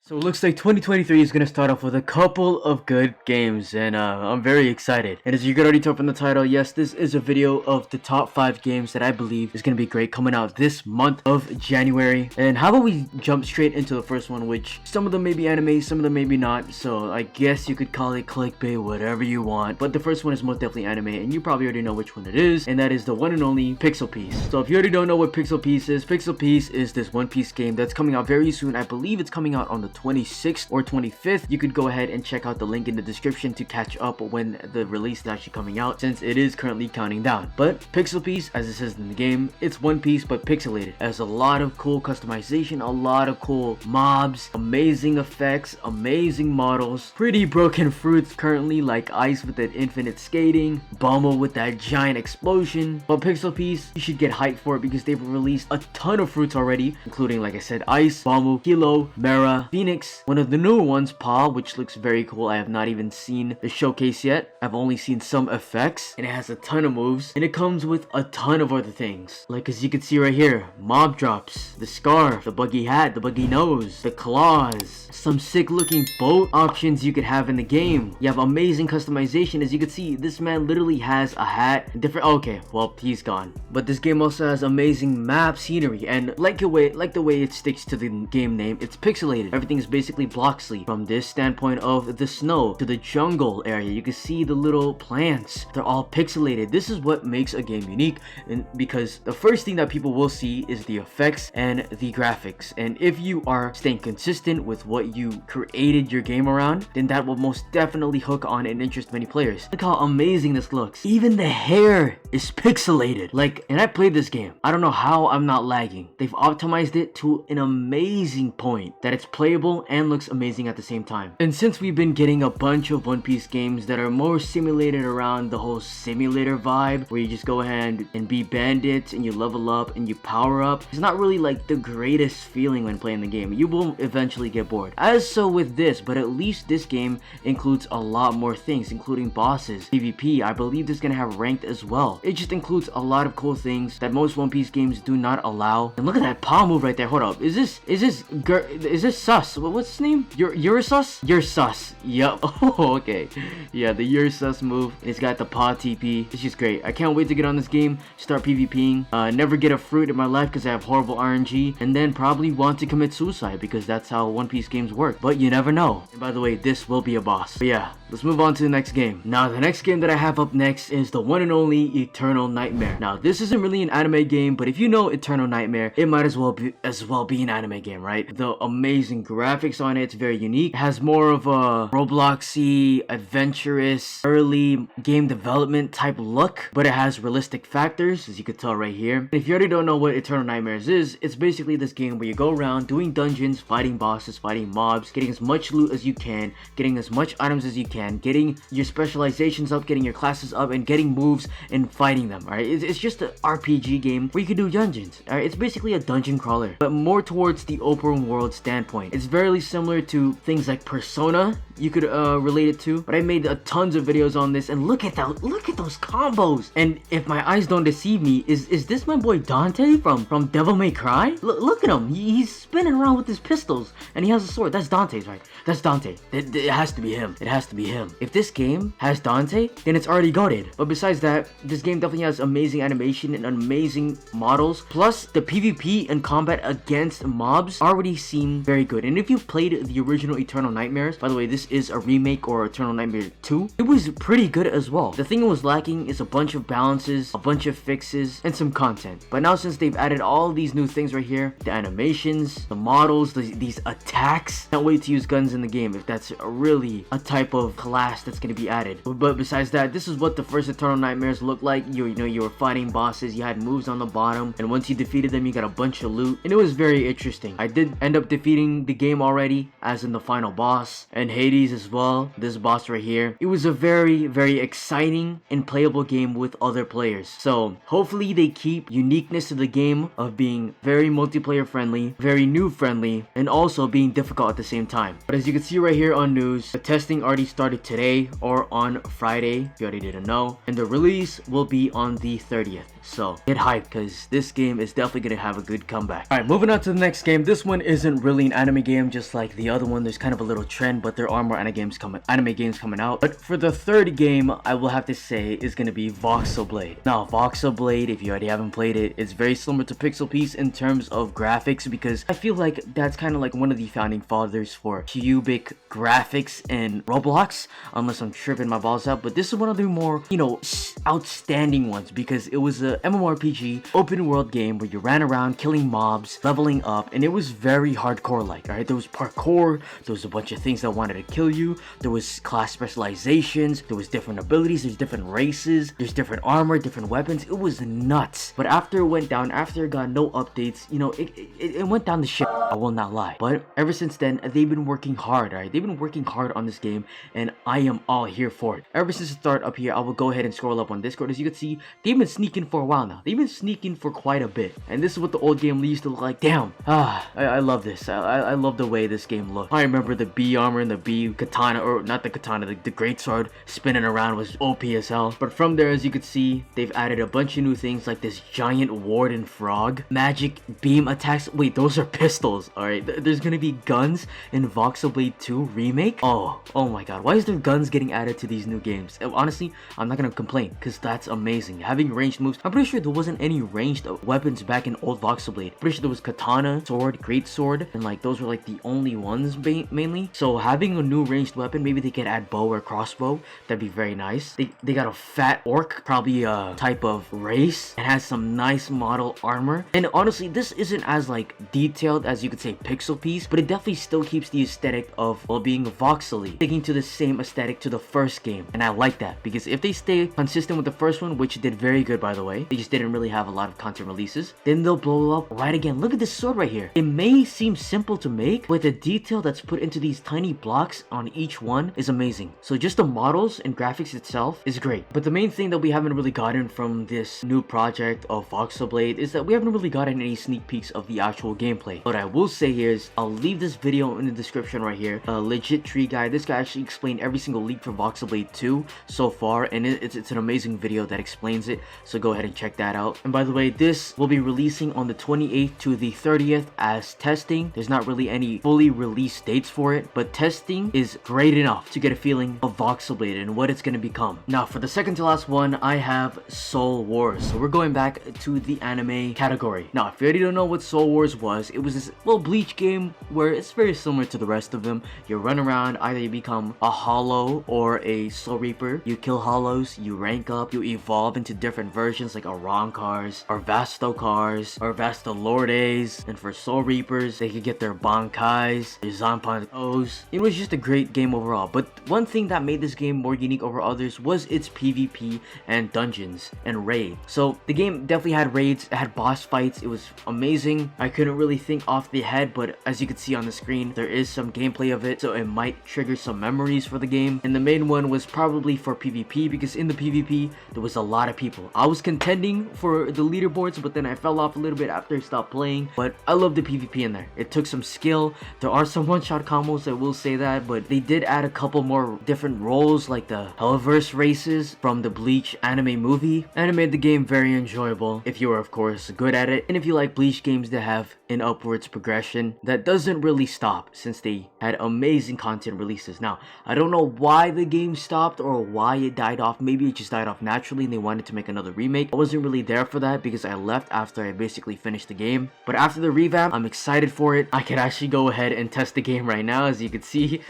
So it looks like 2023 is going to start off with a couple of good games, and I'm very excited. And as you could already tell from the title, yes, this is a video of the top 5 games that I believe is going to be great coming out this month of January. And how about we jump straight into the first one, which some of them may be anime, some of them maybe not, so I guess you could call it clickbait, whatever you want. But the first one is most definitely anime, and you probably already know which one it is, and that is the one and only Pixel Piece. So if you already don't know what Pixel Piece is this One Piece game that's coming out very soon. I believe it's coming out on the 26th or 25th. You could go ahead and check out the link in the description to catch up when the release is actually coming out, since it is currently counting down. But Pixel Piece, as it says in the game, it's One Piece but pixelated. It has a lot of cool customization, a lot of cool mobs, amazing effects, amazing models, pretty broken fruits currently, like Ice with that infinite skating, Bumble with that giant explosion. But Pixel Piece, you should get hyped for it because they've released a ton of fruits already, including, like I said, Ice, Bumble, Kilo, Mera, Phoenix, one of the newer ones, Paw, which looks very cool. I have not even seen the showcase yet. I've only seen some effects, and it has a ton of moves, and it comes with a ton of other things. Like, as you can see right here, mob drops, the scarf, the buggy hat, the buggy nose, the claws, some sick looking boat options you could have in the game. You have amazing customization. As you can see, this man literally has a hat, different, okay, well, he's gone. But this game also has amazing map scenery, and like the way it sticks to the game name, it's pixelated. Everything is basically block sleep. From this standpoint of the snow to the jungle area, you can see the little plants. They're all pixelated. This is what makes a game unique, and because the first thing that people will see is the effects and the graphics. And if you are staying consistent with what you created your game around, then that will most definitely hook on and interest many players. Look how amazing this looks. Even the hair is pixelated. Like, and I played this game. I don't know how I'm not lagging. They've optimized it to an amazing point that it's playable and looks amazing at the same time. And since we've been getting a bunch of One Piece games that are more simulated around the whole simulator vibe, where you just go ahead and be bandits and you level up and you power up, it's not really like the greatest feeling when playing the game. You will eventually get bored. As so with this, but at least this game includes a lot more things, including bosses, PvP. I believe this is gonna have ranked as well. It just includes a lot of cool things that most One Piece games do not allow. And look at that paw move right there. Hold up, is this sus? What's his name? You're sus? You're sus. Yup. Oh, okay. Yeah, the You're sus move. It's got the paw TP. It's just great. I can't wait to get on this game, start PvPing, never get a fruit in my life because I have horrible RNG, and then probably want to commit suicide because that's how One Piece games work. But you never know. And by the way, this will be a boss. But yeah, let's move on to the next game. Now, the next game that I have up next is the one and only Eternal Nightmare. Now, this isn't really an anime game, but if you know Eternal Nightmare, it might as well be an anime game, right? The amazing graphics on it's very unique. It has more of a Robloxy, adventurous, early game development type look, but it has realistic factors, as you can tell right here. If you already don't know what Eternal Nightmares is, it's basically this game where you go around doing dungeons, fighting bosses, fighting mobs, getting as much loot as you can, getting as much items as you can, getting your specializations up, getting your classes up, and getting moves and fighting them. Alright, it's just an RPG game where you can do dungeons. Alright, it's basically a dungeon crawler, but more towards the open world standpoint. It's very similar to things like Persona, you could relate it to, but I made tons of videos on this, and look at those combos. And if my eyes don't deceive me, is this my boy Dante from Devil May Cry? Look at him. He's spinning around with his pistols, and he has a sword. That's Dante's, right? That's Dante. It has to be him. It has to be him. If this game has Dante, then it's already goated. But besides that, this game definitely has amazing animation and amazing models. Plus, the PvP and combat against mobs already seem very good. And if you played the original Eternal Nightmares, by the way, this is a remake or Eternal Nightmare 2, it was pretty good as well. The thing it was lacking is a bunch of balances, a bunch of fixes, and some content. But now, since they've added all these new things right here, the animations, the models, these attacks, can't wait to use guns in the game if that's really a type of class that's going to be added. But besides that, this is what the first Eternal Nightmares looked like. You were fighting bosses, you had moves on the bottom, and once you defeated them, you got a bunch of loot, and it was very interesting. I did end up defeating the game already, as in the final boss, and Hades as well, this boss right here. It was a very, very exciting and playable game with other players. So hopefully they keep uniqueness to the game of being very multiplayer friendly, very noob friendly, and also being difficult at the same time. But as you can see right here on news, the testing already started today or on Friday, if you already didn't know, and the release will be on the 30th. So get hyped, because this game is definitely gonna have a good comeback. Alright, moving on to the next game. This one isn't really an anime game just like the other one. There's kind of a little trend, but there are more anime games coming out. But for the third game, I will have to say is gonna be VoxlBlade. Now VoxlBlade, if you already haven't played it, it's very similar to Pixel Piece in terms of graphics, because I feel like that's kind of like one of the founding fathers for cubic graphics in Roblox, unless I'm tripping my balls out. But this is one of the more, you know, outstanding ones, because it was a MMORPG open world game where you ran around killing mobs, leveling up, and it was very hardcore like. Alright, there was parkour, there was a bunch of things that wanted to kill you, there was class specializations, there was different abilities, there's different races, there's different armor, different weapons. It was nuts. But after it went down, after it got no updates, you know, it went down the shit, I will not lie. But ever since then, they've been working hard. Alright, they've been working hard on this game, and I am all here for it. Ever since the start up here, I will go ahead and scroll up on Discord. As you can see, they've been sneaking for a while now. They've been sneaking for quite a bit, and this is what the old game used to look like. Damn, I love this. I love the way this game looked. I remember the B armor and the B katana, or not the katana, the great sword spinning around was OP as hell. But from there, as you can see, they've added a bunch of new things like this giant warden frog, magic beam attacks. Wait, those are pistols. All right, there's gonna be guns in VoxlBlade 2 Remake. Oh my god, why is there guns getting added to these new games? Honestly, I'm not gonna complain, because that's amazing. Having ranged moves, I'm pretty sure there wasn't any ranged weapons back in old VoxlBlade. Pretty sure there was katana, sword, great sword, and like those were like the only ones mainly. So having a new ranged weapon, maybe they could add bow or crossbow. That'd be very nice. They got a fat orc, probably a type of race, and has some nice model armor. And honestly, this isn't as like detailed as you could say Pixel Piece, but it definitely still keeps the aesthetic of, well, being voxely, sticking to the same aesthetic to the first game. And I like that, because if they stay consistent with the first one, which did very good by the way, they just didn't really have a lot of content releases, then they'll blow up right again. Look at this sword right here. It may seem simple to make, but the detail that's put into these tiny blocks on each one is amazing. So just the models and graphics itself is great. But the main thing that we haven't really gotten from this new project of VoxlBlade is that we haven't really gotten any sneak peeks of the actual gameplay. What I will say here is, I'll leave this video in the description right here. A legit tree guy. This guy actually explained every single leak for VoxlBlade 2 so far, and it's an amazing video that explains it. So go ahead and check that out. And by the way, this will be releasing on the 28th to the 30th as testing. There's not really any fully released dates for it, but testing is great enough to get a feeling of VoxlBlade and what it's going to become. Now for the second to last one, I have Soul Wars. So we're going back to the anime category. Now if you already don't know what Soul Wars was, it was this little Bleach game where it's very similar to the rest of them. You run around, either you become a Hollow or a Soul Reaper. You kill Hollows, you rank up, you evolve into different versions like Arancars or Vastocars or Vastolordes. And for Soul Reapers, they could get their Bankais, their Zanpakutos. It was just a great game overall. But one thing that made this game more unique over others was its PvP and dungeons and raid. So the game definitely had raids, it had boss fights, it was amazing. I couldn't really think off the head, but as you can see on the screen, there is some gameplay of it, so it might trigger some memories for the game. And the main one was probably for PvP, because in the PvP there was a lot of people. I was contending for the leaderboards, but then I fell off a little bit after I stopped playing. But I love the PvP in there. It took some skill. There are some one-shot combos, I will say that, but they did add a couple more different roles like the Hellverse races from the Bleach anime movie, and it made the game very enjoyable if you were of course good at it, and if you like Bleach games that have an upwards progression that doesn't really stop, since they had amazing content releases. Now I don't know why the game stopped or why it died off. Maybe it just died off naturally and they wanted to make another remake. I wasn't really there for that because I left after I basically finished the game. But after the revamp, I'm excited for it. I can actually go ahead and test the game right now. As you can see,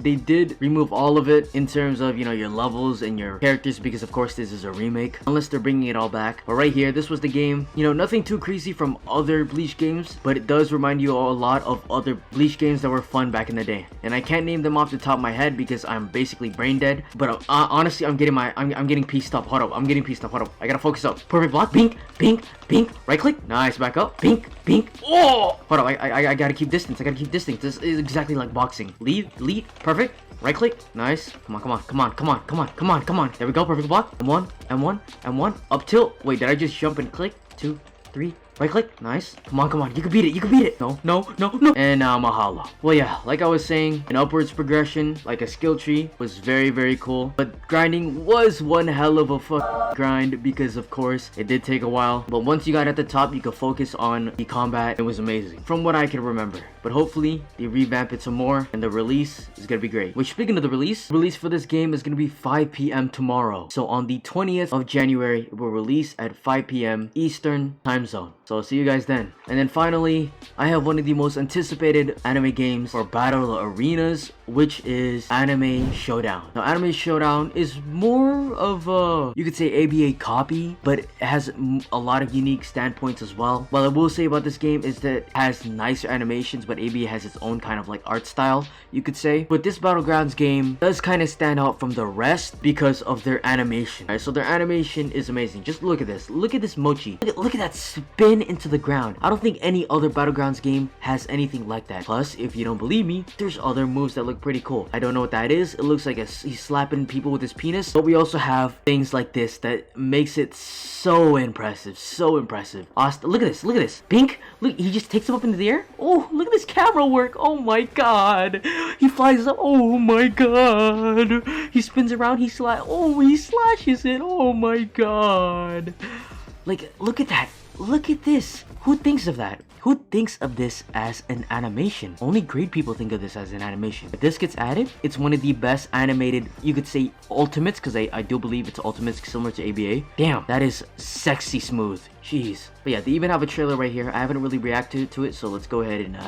they did remove all of it in terms of, you know, your levels and your characters, because of course this is a remake, unless they're bringing it all back. But right here, this was the game. You know, nothing too crazy from other Bleach games, but it does remind you a lot of other Bleach games that were fun back in the day. And I can't name them off the top of my head because I'm basically brain dead. But honestly, I'm getting pieced up. Hold up, I'm getting pieced up. Hold up, I gotta focus up. Perfect block. Pink, pink, pink. Right click. Nice. Back up. Pink, pink. Oh! Hold up, I gotta keep distance. I gotta keep distance. This is exactly like boxing. Lead, delete. Perfect. Right click. Nice. Come on, come on, come on, come on, come on, come on, come on. There we go. Perfect block. And one, and one, and one. Up tilt. Wait, did I just jump and click? 2, 3. Right click. Nice. Come on, come on. You can beat it. You can beat it. No, no, no, no. And mahalo. Well, yeah, like I was saying, an upwards progression, like a skill tree, was very, very cool. But grinding was one hell of a grind because, of course, it did take a while. But once you got at the top, you could focus on the combat. It was amazing, from what I can remember. But hopefully, they revamp it some more, and the release is gonna be great. Which, speaking of the release for this game is gonna be 5 p.m. tomorrow. So on the 20th of January, it will release at 5 p.m. Eastern time zone. So I'll see you guys then. And then finally, I have one of the most anticipated anime games for battle arenas, which is Anime Showdown. Now, Anime Showdown is more of a, you could say, ABA copy, but it has a lot of unique standpoints as well. What I will say about this game is that it has nicer animations, but ABA has its own kind of like art style, you could say. But this Battlegrounds game does kind of stand out from the rest because of their animation. Alright, so their animation is amazing. Just look at this. Look at this mochi. Look at that spin into the ground. I don't think any other Battlegrounds game has anything like that. Plus, if you don't believe me, there's other moves that look pretty cool. I don't know what that is. It looks like he's slapping people with his penis. But we also have things like this that makes it so impressive. So impressive. Austin, look at this. Look at this. Pink. Look, he just takes him up into the air. Oh, look at this camera work. Oh my god. He flies up. Oh my god. He spins around. He slashes it. Oh my god. Like, look at that. Look at this. Who thinks of that? Who thinks of this as an animation? Only great people think of this as an animation. If this gets added, it's one of the best animated, you could say, ultimates, because I do believe it's ultimates similar to ABA. Damn, that is sexy smooth. Jeez. But yeah, they even have a trailer right here. I haven't really reacted to it, so let's go ahead and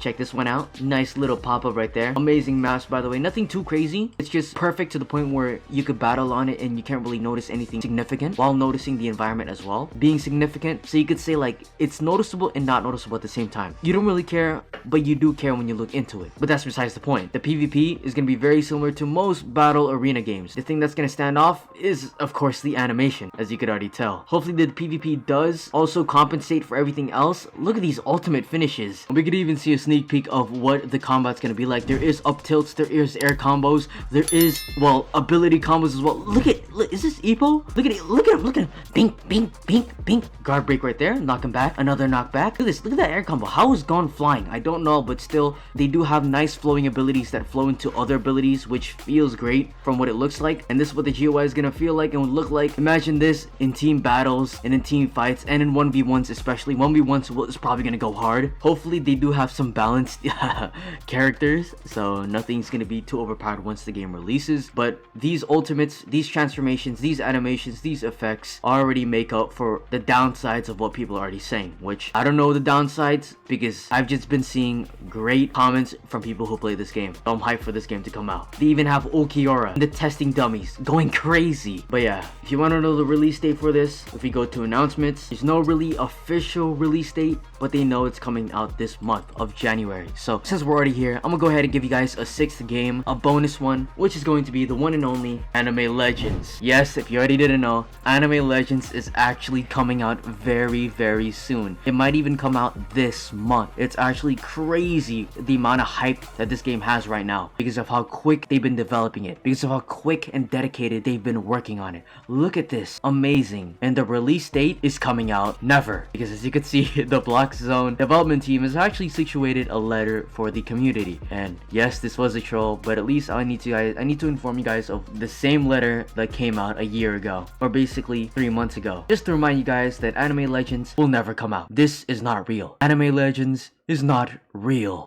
check this one out. Nice little pop-up right there. Amazing maps, by the way. Nothing too crazy. It's just perfect to the point where you could battle on it and you can't really notice anything significant while noticing the environment as well. Being significant, so you could say like it's noticeable and not noticeable at the same time. You don't really care, but you do care when you look into it. But that's besides the point. The PvP is going to be very similar to most battle arena games. The thing that's going to stand off is, of course, the animation, as you could already tell. Hopefully the PvP does also compensate for everything else. Look at these ultimate finishes. We could even see a sneak peek of what the combat's gonna be like. There is up tilts, there is air combos, there is, well, ability combos as well. Look, is this Ippo? Look at it, look at him, look at him. Bink, bink, bink, bink. Guard break right there, knock him back, another knockback. Look at this, look at that air combo. How is Gone flying? I don't know, but still, they do have nice flowing abilities that flow into other abilities, which feels great from what it looks like. And this is what the GUI is gonna feel like and would look like. Imagine this in team battles and in team fights and in 1v1s, especially 1v1s is probably gonna go hard. Hopefully they do have some balanced characters, so nothing's gonna be too overpowered once the game releases. But these ultimates, these transformations, these animations, these effects already make up for the downsides of what people are already saying, which I don't know the downsides because I've just been seeing great comments from people who play this game. So I'm hyped for this game to come out. They even have Ulquiorra and the testing dummies going crazy. But yeah, if you want to know the release date for this, if we go to announcements, there's no really official release date, but they know it's coming out this month of January. So since we're already here, I'm gonna go ahead and give you guys a sixth game, a bonus one, which is going to be the one and only Anime Legends. Yes, if you already didn't know, Anime Legends is actually coming out very, very soon. It might even come out this month. It's actually crazy the amount of hype that this game has right now because of how quick they've been developing it, because of how quick and dedicated they've been working on it. Look at this, amazing. And the release date is coming out never, because as you can see, the Block Zone development team has actually situated a letter for the community. And yes, this was a troll, but at least I need to inform you guys of the same letter that came out a year ago, or basically 3 months ago, just to remind you guys that Anime Legends will never come out. This is not real. Anime Legends is not real.